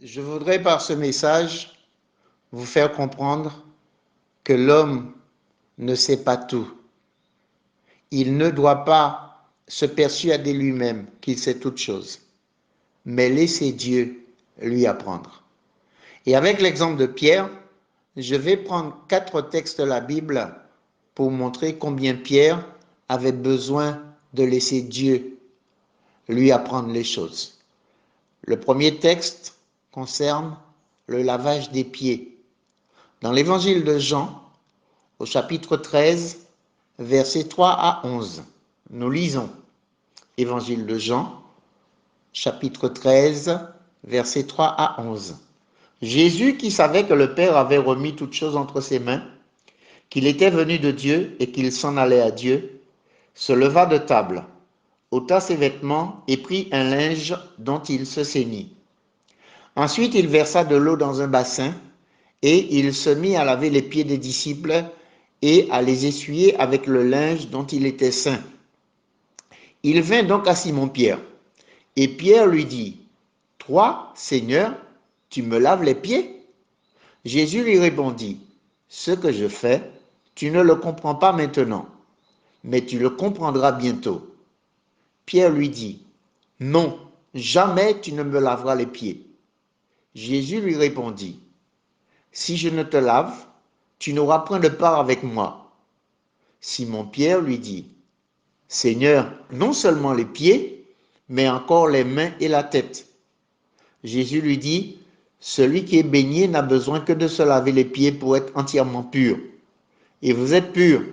Je voudrais par ce message vous faire comprendre que l'homme ne sait pas tout. Il ne doit pas se persuader lui-même qu'il sait toutes choses, mais laisser Dieu lui apprendre. Et avec l'exemple de Pierre, je vais prendre 4 textes de la Bible pour montrer combien Pierre avait besoin de laisser Dieu lui apprendre les choses. Le premier texte concerne le lavage des pieds. Dans l'évangile de Jean, au chapitre 13, versets 3 à 11, nous lisons Évangile de Jean, chapitre 13, versets 3 à 11. Jésus, qui savait que le Père avait remis toutes choses entre ses mains, qu'il était venu de Dieu et qu'il s'en allait à Dieu, se leva de table, ôta ses vêtements et prit un linge dont il se ceignit. Ensuite, il versa de l'eau dans un bassin et il se mit à laver les pieds des disciples et à les essuyer avec le linge dont il était ceint. Il vint donc à Simon-Pierre et Pierre lui dit, « Toi, Seigneur, tu me laves les pieds ?» Jésus lui répondit, « Ce que je fais, tu ne le comprends pas maintenant, mais tu le comprendras bientôt. » Pierre lui dit, « Non, jamais tu ne me laveras les pieds. » Jésus lui répondit, « Si je ne te lave, tu n'auras point de part avec moi. » Simon-Pierre lui dit, « Seigneur, non seulement les pieds, mais encore les mains et la tête. » Jésus lui dit, « Celui qui est baigné n'a besoin que de se laver les pieds pour être entièrement pur. Et vous êtes purs,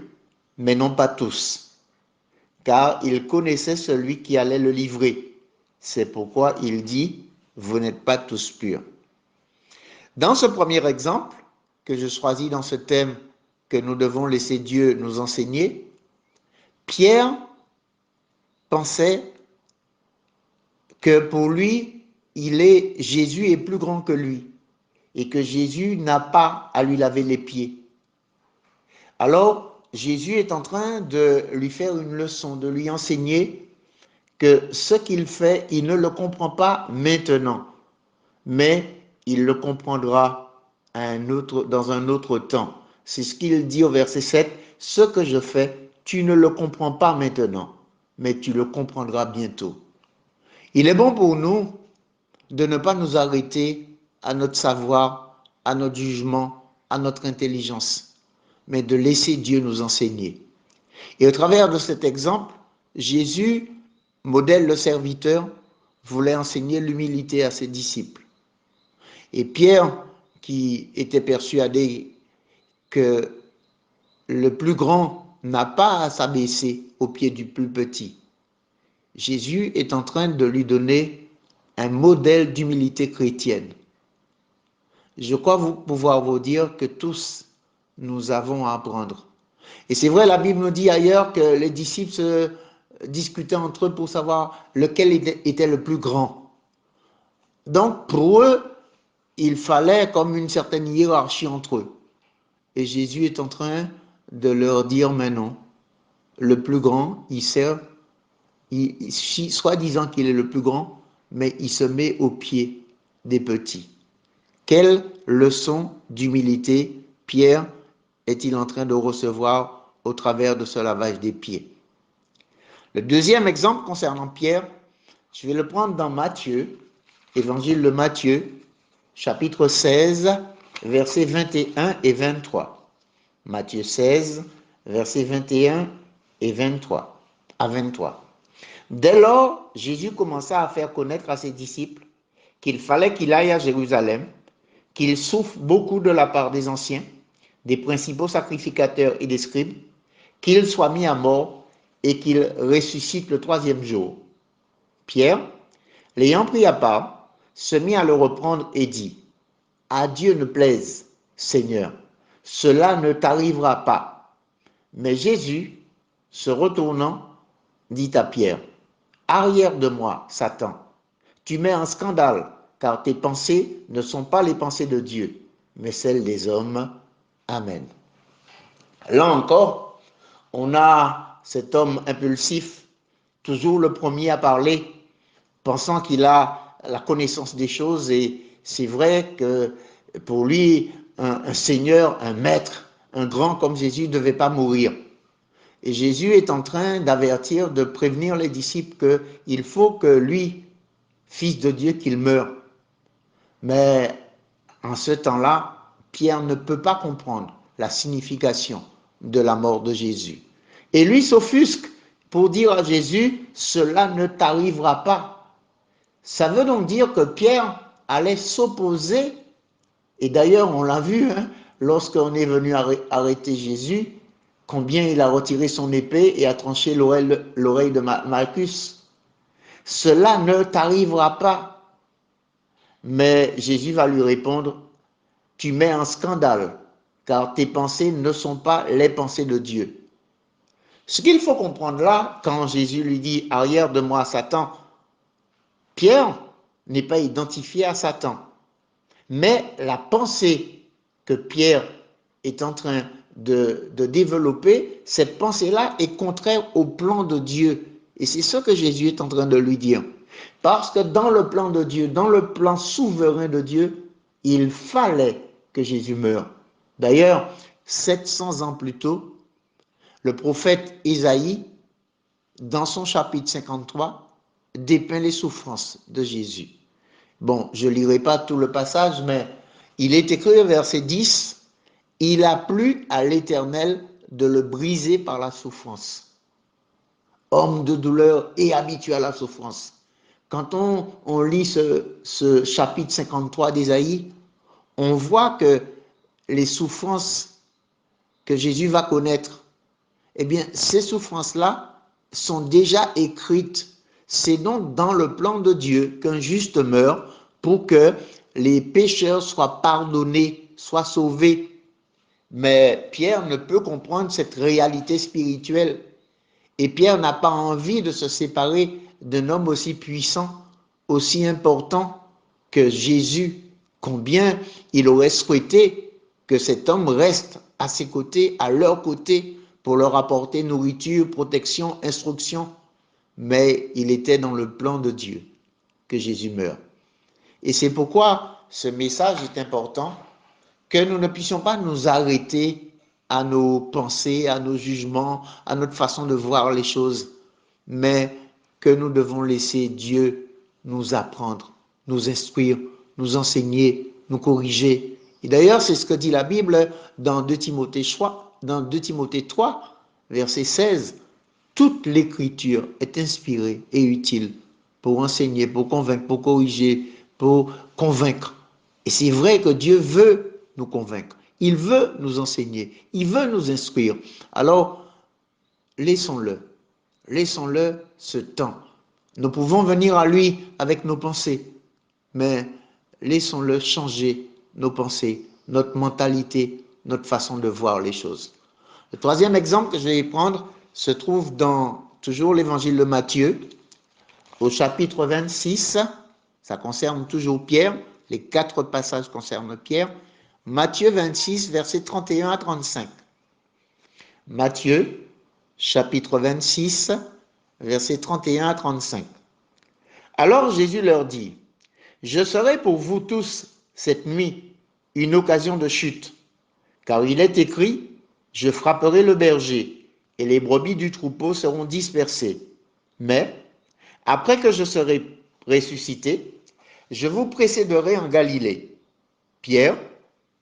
mais non pas tous. » Car il connaissait celui qui allait le livrer. C'est pourquoi il dit, « Vous n'êtes pas tous purs. » Dans ce premier exemple que je choisis dans ce thème que nous devons laisser Dieu nous enseigner, Pierre pensait que pour lui, Jésus est plus grand que lui et que Jésus n'a pas à lui laver les pieds. Alors, Jésus est en train de lui faire une leçon, de lui enseigner que ce qu'il fait, il ne le comprend pas maintenant, mais il le comprendra dans un autre temps. C'est ce qu'il dit au verset 7, « Ce que je fais, tu ne le comprends pas maintenant, mais tu le comprendras bientôt. » Il est bon pour nous de ne pas nous arrêter à notre savoir, à notre jugement, à notre intelligence, mais de laisser Dieu nous enseigner. Et au travers de cet exemple, Jésus, modèle le serviteur, voulait enseigner l'humilité à ses disciples. Et Pierre, qui était persuadé que le plus grand n'a pas à s'abaisser au pied du plus petit, Jésus est en train de lui donner un modèle d'humilité chrétienne. Je crois pouvoir vous dire que tous, nous avons à apprendre. Et c'est vrai, la Bible nous dit ailleurs que les disciples se discutaient entre eux pour savoir lequel était le plus grand. Donc, pour eux, il fallait comme une certaine hiérarchie entre eux. Et Jésus est en train de leur dire maintenant, le plus grand, il sert, soi-disant qu'il est le plus grand, mais il se met aux pieds des petits. Quelle leçon d'humilité Pierre est-il en train de recevoir au travers de ce lavage des pieds? Le deuxième exemple concernant Pierre, je vais le prendre dans Matthieu, évangile de Matthieu, chapitre 16, versets 21 et 23. Matthieu 16, versets 21 et 23 à 23. Dès lors, Jésus commença à faire connaître à ses disciples qu'il fallait qu'il aille à Jérusalem, qu'il souffre beaucoup de la part des anciens, des principaux sacrificateurs et des scribes, qu'il soit mis à mort et qu'il ressuscite le 3e jour. Pierre, l'ayant pris à part, se mit à le reprendre et dit, « À Dieu ne plaise, Seigneur, cela ne t'arrivera pas. » Mais Jésus, se retournant, dit à Pierre, « Arrière de moi, Satan, tu mets en scandale, car tes pensées ne sont pas les pensées de Dieu, mais celles des hommes. Amen. » Là encore, on a cet homme impulsif, toujours le premier à parler, pensant qu'il a la connaissance des choses et c'est vrai que pour lui, un Seigneur, un maître, un grand comme Jésus ne devait pas mourir. Et Jésus est en train d'avertir, de prévenir les disciples qu'il faut que lui, Fils de Dieu, qu'il meure. Mais en ce temps-là, Pierre ne peut pas comprendre la signification de la mort de Jésus. Et lui s'offusque pour dire à Jésus, cela ne t'arrivera pas. Ça veut donc dire que Pierre allait s'opposer, et d'ailleurs on l'a vu, lorsqu'on est venu arrêter Jésus, combien il a retiré son épée et a tranché l'oreille de Malchus. Cela ne t'arrivera pas. Mais Jésus va lui répondre, tu mets en scandale, car tes pensées ne sont pas les pensées de Dieu. Ce qu'il faut comprendre là, quand Jésus lui dit, arrière de moi, Satan, Pierre n'est pas identifié à Satan. Mais la pensée que Pierre est en train de développer, cette pensée-là est contraire au plan de Dieu. Et c'est ce que Jésus est en train de lui dire. Parce que dans le plan de Dieu, dans le plan souverain de Dieu, il fallait que Jésus meure. D'ailleurs, 700 ans plus tôt, le prophète Isaïe, dans son chapitre 53, dépeint les souffrances de Jésus. Bon, je ne lirai pas tout le passage, mais il est écrit au verset 10, « Il a plu à l'Éternel de le briser par la souffrance. » Homme de douleur et habitué à la souffrance. Quand on lit ce chapitre 53 d'Ésaïe, on voit que les souffrances que Jésus va connaître, eh bien, ces souffrances-là sont déjà écrites. C'est donc dans le plan de Dieu qu'un juste meurt pour que les pécheurs soient pardonnés, soient sauvés. Mais Pierre ne peut comprendre cette réalité spirituelle. Et Pierre n'a pas envie de se séparer d'un homme aussi puissant, aussi important que Jésus. Combien il aurait souhaité que cet homme reste à ses côtés, à leur côté, pour leur apporter nourriture, protection, instruction. Mais il était dans le plan de Dieu que Jésus meure. Et c'est pourquoi ce message est important, que nous ne puissions pas nous arrêter à nos pensées, à nos jugements, à notre façon de voir les choses, mais que nous devons laisser Dieu nous apprendre, nous instruire, nous enseigner, nous corriger. Et d'ailleurs, c'est ce que dit la Bible dans 2 Timothée 3, verset 16. Toute l'écriture est inspirée et utile pour enseigner, pour convaincre, pour corriger, pour convaincre. Et c'est vrai que Dieu veut nous convaincre. Il veut nous enseigner. Il veut nous instruire. Alors, laissons-le. Laissons-le ce temps. Nous pouvons venir à lui avec nos pensées, mais laissons-le changer nos pensées, notre mentalité, notre façon de voir les choses. Le troisième exemple que je vais prendre se trouve dans toujours l'évangile de Matthieu, au chapitre 26. Ça concerne toujours Pierre. Les 4 passages concernent Pierre. Matthieu 26, versets 31 à 35. Matthieu, chapitre 26, versets 31 à 35. Alors Jésus leur dit, « Je serai pour vous tous cette nuit une occasion de chute, car il est écrit, je frapperai le berger, et les brebis du troupeau seront dispersées. Mais, après que je serai ressuscité, je vous précéderai en Galilée. » Pierre,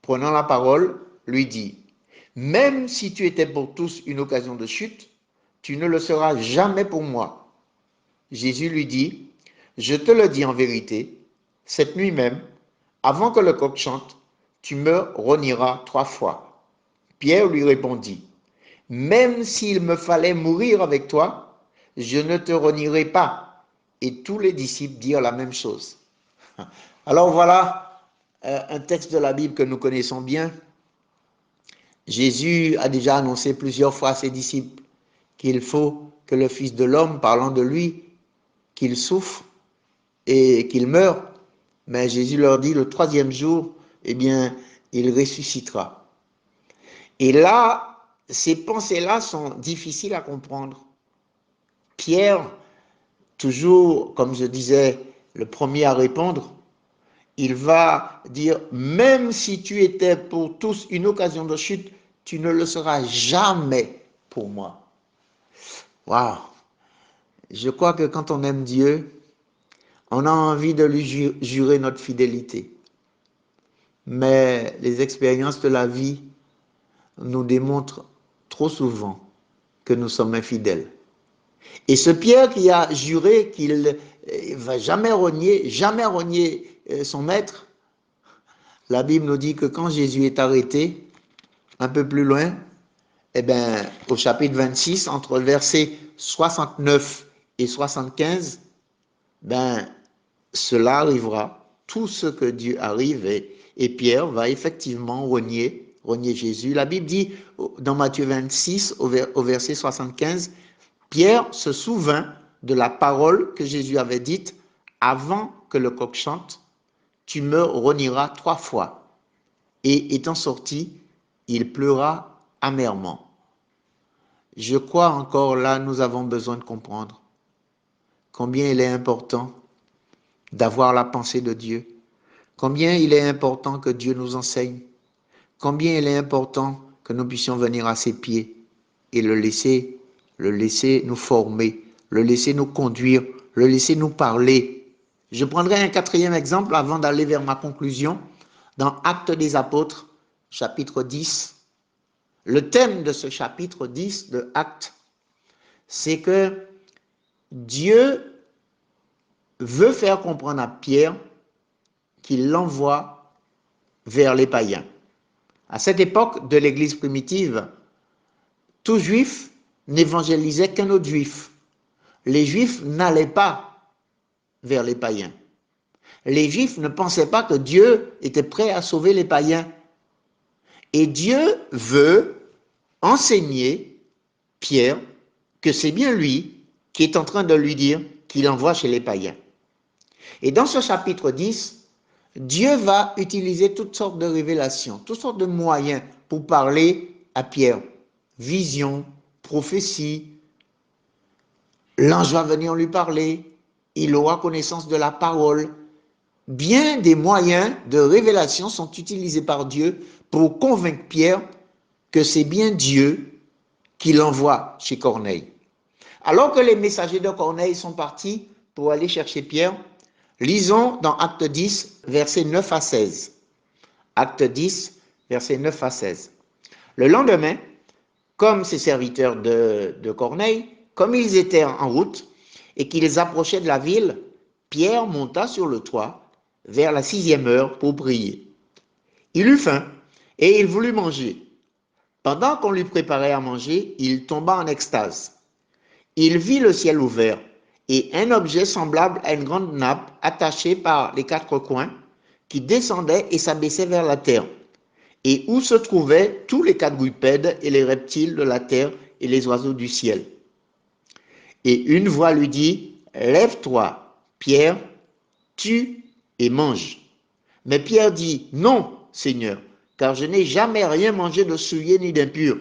prenant la parole, lui dit, « Même si tu étais pour tous une occasion de chute, tu ne le seras jamais pour moi. » Jésus lui dit, « Je te le dis en vérité, cette nuit même, avant que le coq chante, tu me renieras 3 fois. » Pierre lui répondit, « Même s'il me fallait mourir avec toi, je ne te renierai pas. » Et tous les disciples dirent la même chose. Alors voilà un texte de la Bible que nous connaissons bien. Jésus a déjà annoncé plusieurs fois à ses disciples qu'il faut que le Fils de l'homme, parlant de lui, qu'il souffre et qu'il meure. Mais Jésus leur dit le 3e jour, eh bien, il ressuscitera. Et là, ces pensées-là sont difficiles à comprendre. Pierre, toujours, comme je disais, le premier à répondre, il va dire, même si tu étais pour tous une occasion de chute, tu ne le seras jamais pour moi. Waouh! Je crois que quand on aime Dieu, on a envie de lui jurer notre fidélité. Mais les expériences de la vie nous démontrent trop souvent que nous sommes infidèles. Et ce Pierre qui a juré qu'il ne va jamais renier son maître, la Bible nous dit que quand Jésus est arrêté, un peu plus loin, eh bien, au chapitre 26, entre le verset 69 et 75, ben, cela arrivera, tout ce que Dieu arrive, et Pierre va effectivement renier Jésus. La Bible dit dans Matthieu 26, au verset 75, Pierre se souvint de la parole que Jésus avait dite, avant que le coq chante, tu me renieras 3 fois. Et étant sorti, il pleura amèrement. Je crois encore là, nous avons besoin de comprendre combien il est important d'avoir la pensée de Dieu, combien il est important que Dieu nous enseigne, combien il est important que nous puissions venir à ses pieds et le laisser nous former, le laisser nous conduire, le laisser nous parler. Je prendrai un 4e exemple avant d'aller vers ma conclusion. Dans Actes des Apôtres, chapitre 10, le thème de ce chapitre 10 de Actes, c'est que Dieu veut faire comprendre à Pierre qu'il l'envoie vers les païens. À cette époque de l'Église primitive, tout juif n'évangélisait qu'un autre juif. Les juifs n'allaient pas vers les païens. Les juifs ne pensaient pas que Dieu était prêt à sauver les païens. Et Dieu veut enseigner Pierre que c'est bien lui qui est en train de lui dire qu'il envoie chez les païens. Et dans ce chapitre 10, Dieu va utiliser toutes sortes de révélations, toutes sortes de moyens pour parler à Pierre. Vision, prophétie, l'ange va venir lui parler, il aura connaissance de la parole. Bien des moyens de révélation sont utilisés par Dieu pour convaincre Pierre que c'est bien Dieu qui l'envoie chez Corneille. Alors que les messagers de Corneille sont partis pour aller chercher Pierre, lisons dans Acte 10, versets 9 à 16. Acte 10, versets 9 à 16. Le lendemain, comme ces serviteurs de Corneille, comme ils étaient en route et qu'ils approchaient de la ville, Pierre monta sur le toit vers la 6e heure pour prier. Il eut faim et il voulut manger. Pendant qu'on lui préparait à manger, il tomba en extase. Il vit le ciel ouvert et un objet semblable à une grande nappe attachée par les 4 coins qui descendait et s'abaissait vers la terre, et où se trouvaient tous les quadrupèdes et les reptiles de la terre et les oiseaux du ciel. Et une voix lui dit, « Lève-toi, Pierre, tue et mange. » Mais Pierre dit, « Non, Seigneur, car je n'ai jamais rien mangé de souillé ni d'impur. »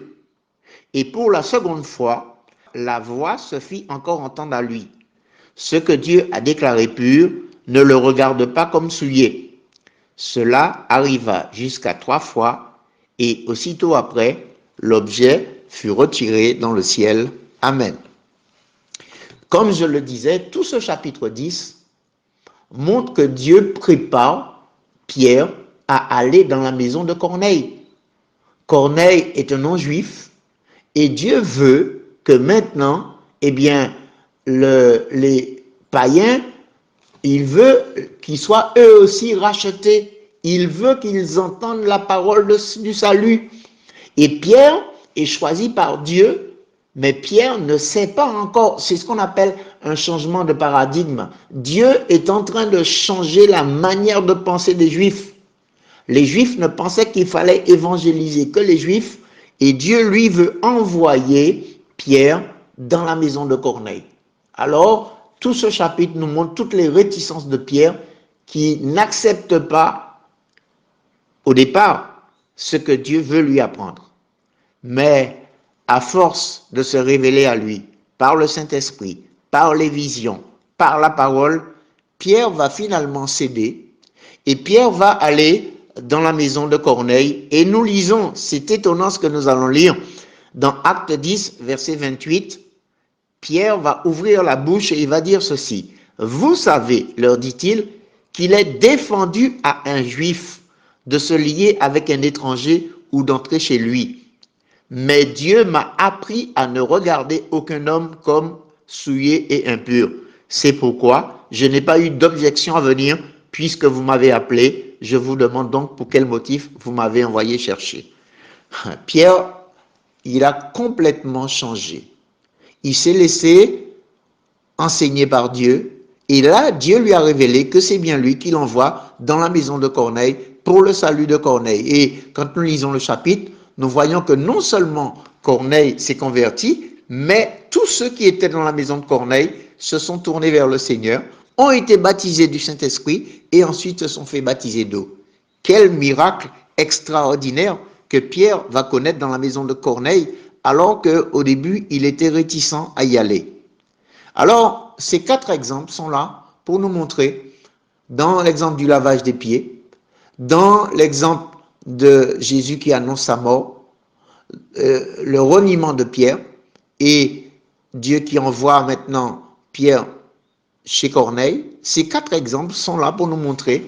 Et pour la seconde fois, la voix se fit encore entendre à lui. « Ce que Dieu a déclaré pur, ne le regarde pas comme souillé. » Cela arriva jusqu'à 3 fois, et aussitôt après, l'objet fut retiré dans le ciel. Amen. Comme je le disais, tout ce chapitre 10 montre que Dieu prépare Pierre à aller dans la maison de Corneille. Corneille est un non-juif et Dieu veut que maintenant, eh bien, les païens, il veut qu'ils soient eux aussi rachetés. Il veut qu'ils entendent la parole du salut. Et Pierre est choisi par Dieu, mais Pierre ne sait pas encore. C'est ce qu'on appelle un changement de paradigme. Dieu est en train de changer la manière de penser des Juifs. Les Juifs ne pensaient qu'il fallait évangéliser que les Juifs, et Dieu, lui, veut envoyer Pierre dans la maison de Corneille. Alors, tout ce chapitre nous montre toutes les réticences de Pierre qui n'accepte pas au départ ce que Dieu veut lui apprendre. Mais à force de se révéler à lui par le Saint-Esprit, par les visions, par la parole, Pierre va finalement céder Et Pierre va aller dans la maison de Corneille et nous lisons, c'est étonnant ce que nous allons lire, dans Acte 10, verset 28, Pierre va ouvrir la bouche et il va dire ceci. Vous savez, leur dit-il, qu'il est défendu à un juif de se lier avec un étranger ou d'entrer chez lui. Mais Dieu m'a appris à ne regarder aucun homme comme souillé et impur. C'est pourquoi je n'ai pas eu d'objection à venir, puisque vous m'avez appelé. Je vous demande donc pour quel motif vous m'avez envoyé chercher. Pierre, il a complètement changé. Il s'est laissé enseigner par Dieu. Et là, Dieu lui a révélé que c'est bien lui qui l'envoie dans la maison de Corneille pour le salut de Corneille. Et quand nous lisons le chapitre, nous voyons que non seulement Corneille s'est converti, mais tous ceux qui étaient dans la maison de Corneille se sont tournés vers le Seigneur, ont été baptisés du Saint-Esprit et ensuite se sont fait baptiser d'eau. Quel miracle extraordinaire que Pierre va connaître dans la maison de Corneille, alors qu'au début, il était réticent à y aller. Alors, ces 4 exemples sont là pour nous montrer, dans l'exemple du lavage des pieds, dans l'exemple de Jésus qui annonce sa mort, le reniement de Pierre et Dieu qui envoie maintenant Pierre chez Corneille. Ces 4 exemples sont là pour nous montrer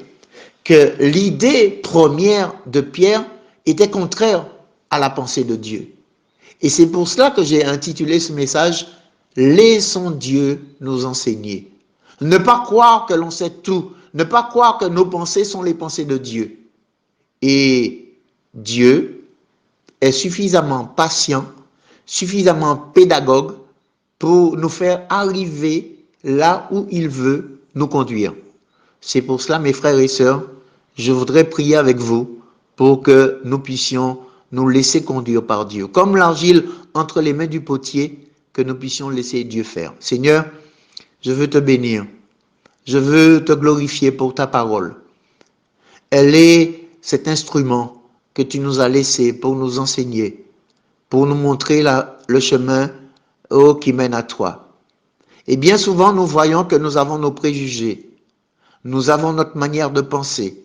que l'idée première de Pierre était contraire à la pensée de Dieu. Et c'est pour cela que j'ai intitulé ce message « Laissons Dieu nous enseigner ». Ne pas croire que l'on sait tout, ne pas croire que nos pensées sont les pensées de Dieu. Et Dieu est suffisamment patient, suffisamment pédagogue pour nous faire arriver là où il veut nous conduire. C'est pour cela, mes frères et sœurs, je voudrais prier avec vous pour que nous puissions nous laisser conduire par Dieu. Comme l'argile entre les mains du potier, que nous puissions laisser Dieu faire. Seigneur, je veux te bénir. Je veux te glorifier pour ta parole. Elle est cet instrument que tu nous as laissé pour nous enseigner, pour nous montrer le chemin qui mène à toi. Et bien souvent, nous voyons que nous avons nos préjugés. Nous avons notre manière de penser.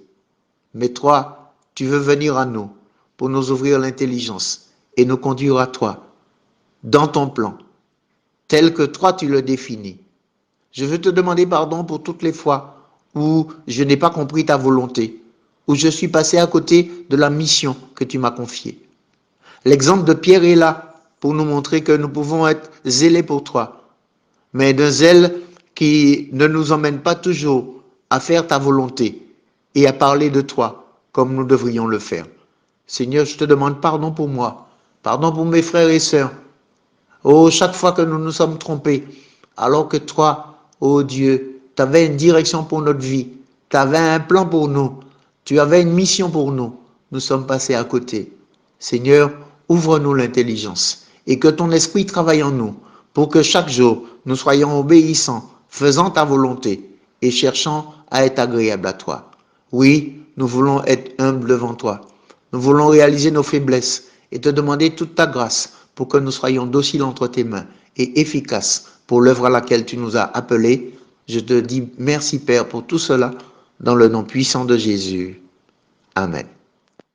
Mais toi, tu veux venir à nous pour nous ouvrir l'intelligence et nous conduire à toi, dans ton plan, tel que toi tu le définis. Je veux te demander pardon pour toutes les fois où je n'ai pas compris ta volonté, où je suis passé à côté de la mission que tu m'as confiée. L'exemple de Pierre est là pour nous montrer que nous pouvons être zélés pour toi, mais d'un zèle qui ne nous emmène pas toujours à faire ta volonté et à parler de toi comme nous devrions le faire. Seigneur, je te demande pardon pour moi, pardon pour mes frères et sœurs. Oh, chaque fois que nous nous sommes trompés, alors que toi, oh Dieu, tu avais une direction pour notre vie, tu avais un plan pour nous, tu avais une mission pour nous, nous sommes passés à côté. Seigneur, ouvre-nous l'intelligence et que ton esprit travaille en nous pour que chaque jour nous soyons obéissants, faisant ta volonté et cherchant à être agréables à toi. Oui, nous voulons être humbles devant toi. Nous voulons réaliser nos faiblesses et te demander toute ta grâce pour que nous soyons dociles entre tes mains et efficaces pour l'œuvre à laquelle tu nous as appelés. Je te dis merci Père pour tout cela dans le nom puissant de Jésus. Amen.